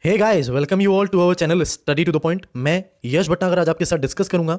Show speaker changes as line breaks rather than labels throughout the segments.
Hey guys, welcome you all to our channel study to the point. मैं यश भटनागर आज आपके साथ डिस्कस करूंगा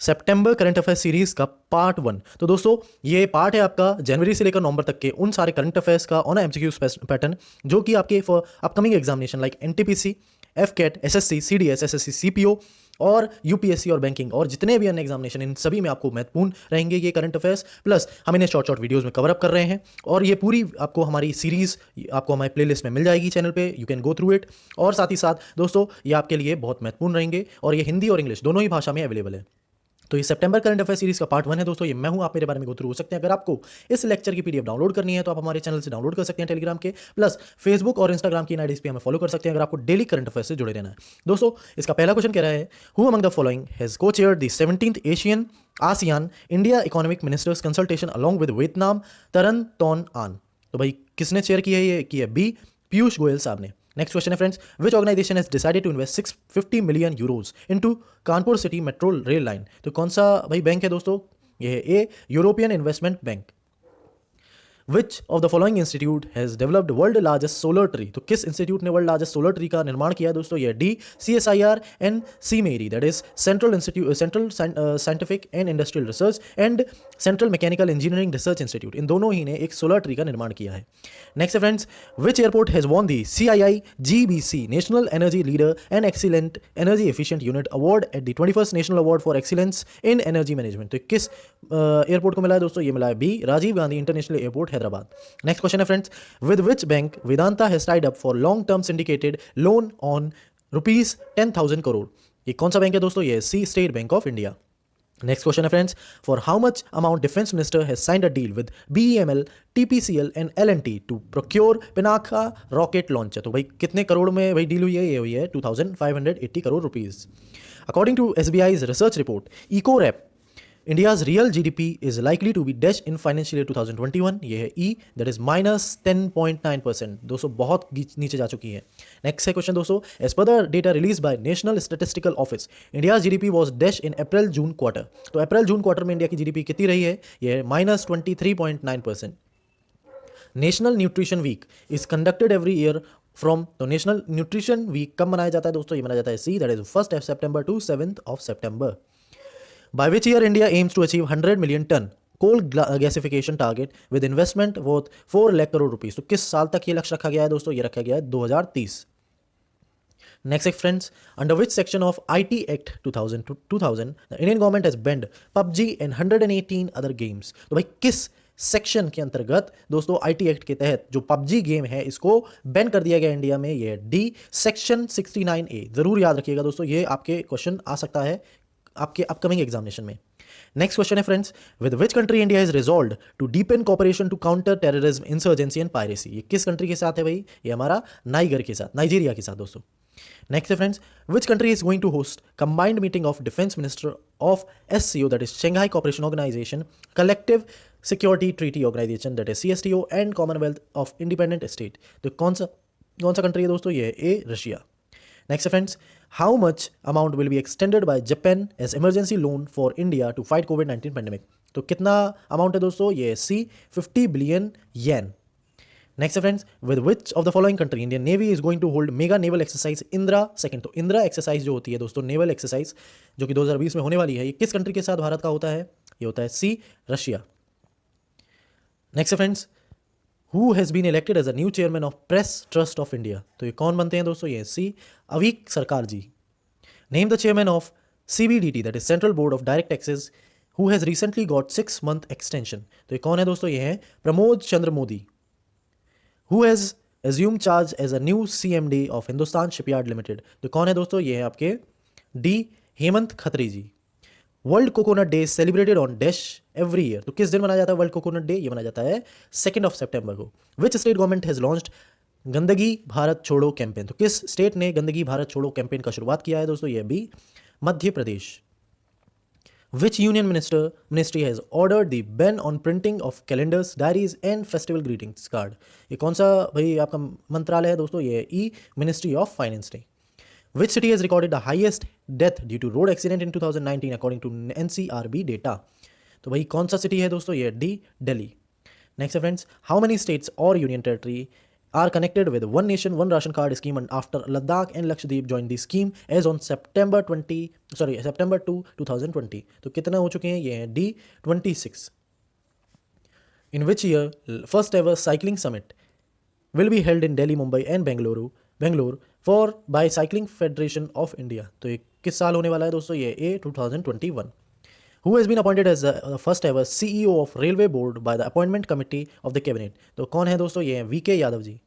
सितंबर करंट अफेयर सीरीज का पार्ट 1। तो दोस्तों, ये पार्ट है आपका जनवरी से लेकर नवंबर तक के उन सारे करंट अफेयर्स का ऑन एमसीक्यू पैटर्न जो कि आपके for upcoming examination like NTPC, AFCAT, SSC, CDS, SSC, CPO और यूपीएससी और बैंकिंग और जितने भी अन्य एग्जामिनेशन, इन सभी में आपको महत्वपूर्ण रहेंगे ये करंट अफेयर्स। प्लस हम इन्हें शॉर्ट शॉर्ट वीडियोस में कवर अप कर रहे हैं और ये पूरी आपको हमारी सीरीज आपको हमारे प्लेलिस्ट में मिल जाएगी चैनल पे, you can go through it. और साथ ही साथ दोस्तों, ये आपके लिए बहुत महत्वपूर्ण रहेंगे और ये हिंदी और इंग्लिश दोनों ही भाषा में अवेलेबल है। तो ये सितंबर करंट अफेयर सीरीज का पार्ट 1 है दोस्तों। ये मैं हूं, आप मेरे बारे में गो थ्रू हो सकते हैं। अगर आपको इस लेक्चर की पीडीएफ डाउनलोड करनी है तो आप हमारे चैनल से डाउनलोड कर सकते हैं टेलीग्राम के, प्लस फेसबुक और इंस्टाग्राम की आईडीज पे हमें फॉलो कर सकते हैं अगर आपको डेली करंट अफेयर से जुड़े रहना है। दोस्तों, इसका पहला क्वेश्चन कह रहा है, who among the following has co-chaired the 17th Asian ASEAN India economic ministers consultation along with Vietnam तरन तोन आन। तो भाई किसने चेयर की है? ये की है बी, पीयूष गोयल साहब ने। नेक्स्ट क्वेश्चन है friends, which organization has decided to invest 650 million euros into Kanpur city metro rail line. तो कौन सा भाई बैंक है दोस्तों? ये है A, European investment bank. Which of the following institute has developed world largest solar tree. तो किस इंस्टीट्यूट ने वर्ल्ड लार्जेस्ट सोलर ट्री का निर्माण किया दोस्तों? ये D, CSIR and CMERI, that is central institute, central scientific and industrial research and central mechanical engineering research institute. इन दोनों ही ने एक सोलर ट्री का निर्माण किया है। नेक्स्ट है friends, which airport has won the CII-GBC national energy leader and excellent energy efficient unit award at the 21st national award for excellence in energy management. तो किस एयरपोर्ट को मिला है दोस्तों? ये मिला है B, Rajiv Gandhi international airport Hyderabad. Next question है friends, with which bank Vedanta has tied up for long term syndicated loan on ₹10,000 crore. ये कौन सा बैंक है दोस्तों? ये C, State Bank of India. Next question है friends, for how much amount defence minister has signed a deal with BEML, TPCL and L&T to procure Pinaka rocket launcher. तो भाई कितने करोड़ में भाई डील हुई है? ये हुई है 2580 crore rupees. According to SBI's research report Ecowrap, India's real GDP is likely to be dash in financial year 2021। ये है E, that is -10.9%। दोस्तों बहुत नीचे जा चुकी है। नेक्स्ट है क्वेश्चन दोस्तों, as per the data released by National Statistical Office, India's GDP was dash in April June quarter। तो अप्रैल जून क्वार्टर में इंडिया की GDP कितनी रही है? ये है -23.9%। National nutrition week is conducted every year from, तो नेशनल न्यूट्रिशन वीक कब मनाया जाता है दोस्तों? ये मनाया जाता है C, that is 1st September to 7th September। By which year India aims to achieve 100 million ton coal gasification target with investment worth 4 lakh crore rupees। तो किस साल तक ये लक्ष्य रखा गया है दोस्तों? ये रखा गया है 2030। Next friends, under which section of IT Act 2000 the Indian government has banned PUBG and 118 other games। तो भाई किस सेक्शन के अंतर्गत दोस्तों IT एक्ट के तहत जो PUBG गेम है इसको बैन कर दिया गया इंडिया में? ये डी, सेक्शन 69A। जरूर याद रखिएगा दोस्तों, ये आपके क्वेश्चन आ सकता है आपके अपकमिंग एग्जामिनेशन में। नेक्स्ट क्वेश्चन है friends, with which country India is resolved to deepen cooperation to counter terrorism, insurgency and piracy. ये किस कंट्री के साथ है भाई? ये हमारा नाइगर के साथ, नाइजीरिया के साथ दोस्तों। नेक्स्ट है friends, which country is going to host combined meeting of defence minister of SCO, that is Shanghai cooperation organisation, collective security treaty organisation, that is CSTO and commonwealth of independent state. तो कौन सा country है दोस्तों? ये है A, Russia. Next friends, how much amount will be extended by Japan as emergency loan for India to fight COVID-19 pandemic? तो कितना amount है दोस्तों? ये C, 50 billion yen. Next friends, with which of the following country Indian navy is going to hold mega naval exercise Indira second. तो Indira exercise जो होती है दोस्तों, नेवल एक्सरसाइज जो कि 2020 में होने वाली है, ये किस कंट्री के साथ भारत का होता है? ये होता है C, Russia. Next friends, who has been elected as a new chairman of Press Trust of India. तो ये कौन बनते हैं दोस्तों? ये C, Avik Sarkar ji. Name the chairman of CBDT, that is Central Board of Direct Taxes, who has recently got 6 month extension. तो ये कौन है दोस्तों? ये है Pramod Chandra Modi. Who has assume charge as a new CMD of Hindustan Shipyard Limited. तो कौन है दोस्तों? ये है आपके D, Hemant Khatri ji. World coconut day celebrated on dash every year. तो किस दिन मनाया जाता है वर्ल्ड कोकोनट डे? ये मनाया जाता है 2nd September को। विच स्टेट गवर्नमेंट हैज लॉन्च्ड गंदगी भारत छोड़ो कैंपेन। तो किस स्टेट ने गंदगी भारत छोड़ो कैंपेन का शुरुआत किया है दोस्तों? ये B, Madhya Pradesh. Which union ministry has ordered the ban on printing of calendars, diaries and festival greetings card. ये कौन सा भाई आपका मंत्रालय है दोस्तों? ये ई, मिनिस्ट्री ऑफ फाइनेंस ने। Which city has recorded the highest death due to road accident in 2019 according to NCRB data? तो भाई कौन सा सिटी है दोस्तों? ये D, Delhi. Next friends, how many states और union territory are connected with One Nation, One Ration Card scheme, and after Ladakh and Lakshadweep joined the scheme as on September 2, 2020. तो कितना हो चुके हैं? ये हैं D26. In which year first ever cycling summit will be held in Delhi, Mumbai and Bangalore for by Cycling Federation of India. तो ये किस साल होने वाला है दोस्तों? ये 2021. Who has been appointed as the first ever CEO of Railway Board by the Appointment Committee of the Cabinet? तो कौन है दोस्तों? ये हैं VK Yadav ji.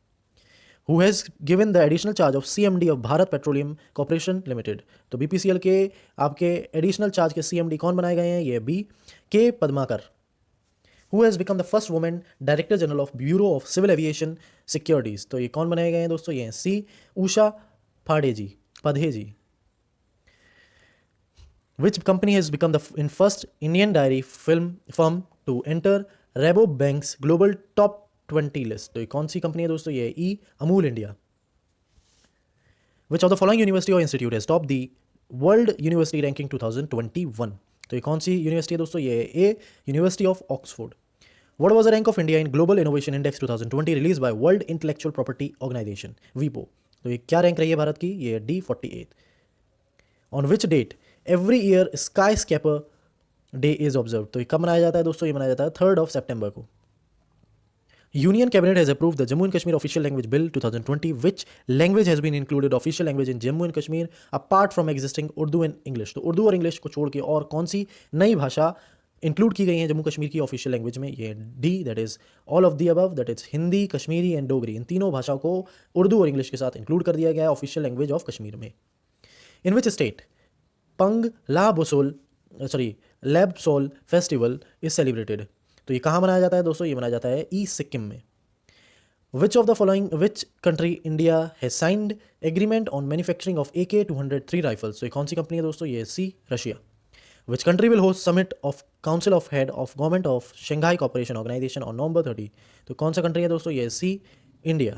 Who has given the additional charge of CMD of Bharat Petroleum Corporation Limited? तो BPCL के आपके additional charge के CMD कौन बनाए गए हैं? ये B.K. Padmakar. Who has become the first woman Director General of Bureau of Civil Aviation Securities? तो ये कौन बनाए गए हैं दोस्तों? ये हैं C. Usha पधे ji. Which company has become the first Indian dairy firm to enter Rabobank's global top 20 list? तो ये कौन सी कंपनी है दोस्तों? ये E. Amul India. Which of the following university or institute has topped the World University Ranking 2021? तो ये कौन सी university है दोस्तों? ये A. University of Oxford. What was the rank of India in Global Innovation Index 2020 released by World Intellectual Property Organization WIPO? तो ये क्या rank रही है भारत की? ये D48. On which date every year Skyscraper Day is observed? तो ये कब मनाया जाता है दोस्तों? ये मनाया जाता है 3rd of September को. Union Cabinet has approved the Jammu and Kashmir Official Language Bill 2020. Which language has been included official language in Jammu and Kashmir apart from existing Urdu and English? तो उर्दू और English को छोड़ के और कौन सी नई भाषा इंक्लूड की गई हैं जम्मू कश्मीर की ऑफिशियल लैंग्वेज में? ये D, that is all of the above, that is Hindi, Kashmiri and Dogri. इन तीनों भाषाओं को उर्दू और इंग्लिश के साथ इंक्लूड कर दिया गया है ऑफिशियल लैंग्वेज ऑफ कश्मीर में. इन विच स्टेट पंग लैबसोल फेस्टिवल इज सेलिब्रेटेड? तो ये कहाँ मनाया जाता है दोस्तों? ये मनाया जाता है ईस्ट सिक्किम में. विच country India has signed agreement on manufacturing of AK-203 rifles? तो ये कौन सी कंपनी है दोस्तों? ये सी, Russia. Which country will host summit of Council of Head of Government of Shanghai Cooperation Organization on November 30? तो कौन सा कंट्री है दोस्तों? ये सी, इंडिया.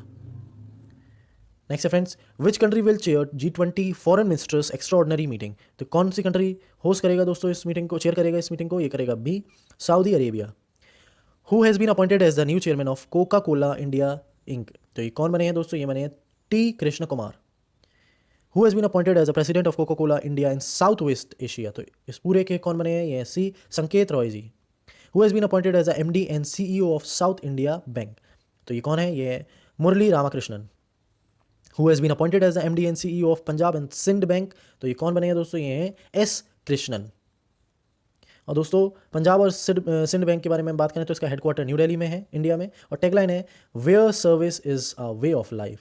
नेक्स्ट है friends, which country will chair G20 foreign ministers extraordinary meeting? तो कौन सी country host करेगा दोस्तों इस मीटिंग को, चेयर करेगा इस मीटिंग को? ये करेगा B, Saudi Arabia. Who has been appointed as the new chairman of Coca Cola India Inc? तो ये कौन बने हैं दोस्तों? ये बने हैं T Krishna Kumar. Who has been appointed as the president of Coca-Cola India in Southwest Asia? तो इस पूरे के कौन बने हैं? ये सी, संकेत रॉय जी. Who has been appointed as the MD and CEO of South India Bank? तो ये कौन है? ये मुरली Ramakrishnan. Who has been appointed as the MD and CEO of Punjab and Sind Bank? तो ये कौन बने हैं दोस्तों? ये हैं एस कृष्णन. और दोस्तों पंजाब और सिंध बैंक के बारे में बात करें तो इसका हेडक्वार्टर न्यू दिल्ली में है, इंडिया में, और टैगलाइन है where service is a way of life.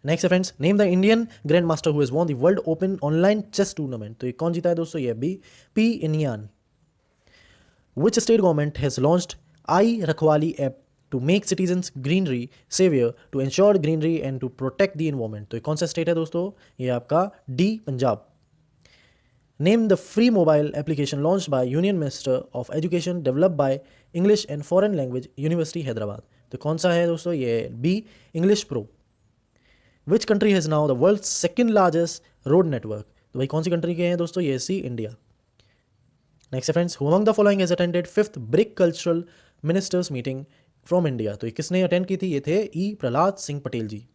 Next friends, name the Indian grand master who has won the world open online chess tournament? तो ये कौन जीता है दोस्तों? ये B, P Iniyan. Which state government has launched I Rakhwali app to make citizens greenery saviour to ensure greenery and to protect the environment? तो ये कौन सा स्टेट है दोस्तों? ये आपका D, Punjab. Name the free mobile application launched by union minister of education developed by English and foreign language university Hyderabad? तो कौन सा है दोस्तों? ये B, English pro. Which country has now the world's second largest road network? तो भाई कौन सी country के हैं दोस्तों? ये C, India. Next friends, who among the following has attended 5th BRIC Cultural Ministers Meeting from India? तो ये किसने अटेंड की थी? ये थे E, Prahlad Singh Patel ji.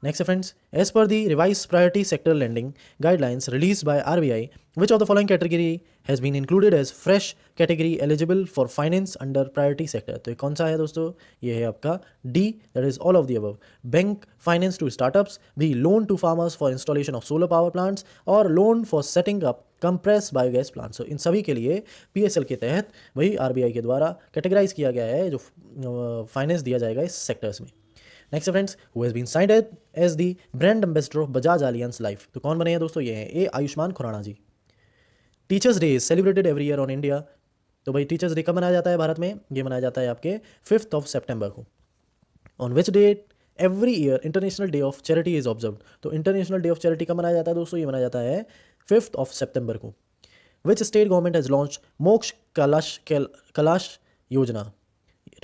Next friends, as per the revise priority sector landing guidelines release by RBI, which of the following category has been included as fresh category eligible for finance under priority sector? तो ये कौन सा है दोस्तों? ये है आपका D, that is all of the above. Bank finance to startups, B loan to farmers for installation of solar power plants, और loan for setting up compress biogas plants. तो इन सभी के लिए PSL के तहत वही RBI के द्वारा कैटेगराइज किया गया है जो फाइनेंस दिया जाएगा इस सेक्टर्स में. Next friends, who has been signed as the brand ambassador of Bajaj Allianz life? तो कौन बने हैं दोस्तों? ये हैं A, Ayushmann Khurrana ji. Teachers day is celebrated every year on India. तो भाई टीचर्स डे कब मनाया जाता है भारत में? ये मनाया जाता है आपके 5th of September को. On which date every year international day of charity is observed? तो इंटरनेशनल डे ऑफ चैरिटी कब मनाया जाता है दोस्तों? ये मनाया जाता है 5th of September को. विच स्टेट गवर्नमेंट हैज लॉन्च मोक्ष कैलाश योजना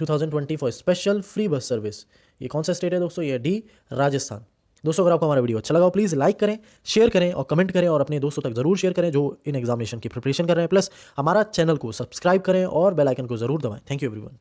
2020 for special free bus service? ये कौन सा स्टेट है दोस्तों? ये डी, राजस्थान. दोस्तों अगर आपको हमारा वीडियो अच्छा लगा प्लीज़ लाइक करें, शेयर करें और कमेंट करें, और अपने दोस्तों तक ज़रूर शेयर करें जो इन एग्जामिनेशन की प्रिपरेशन कर रहे हैं. प्लस हमारा चैनल को सब्सक्राइब करें और बेल आइकन को ज़रूर दबाएं. Thank you everyone.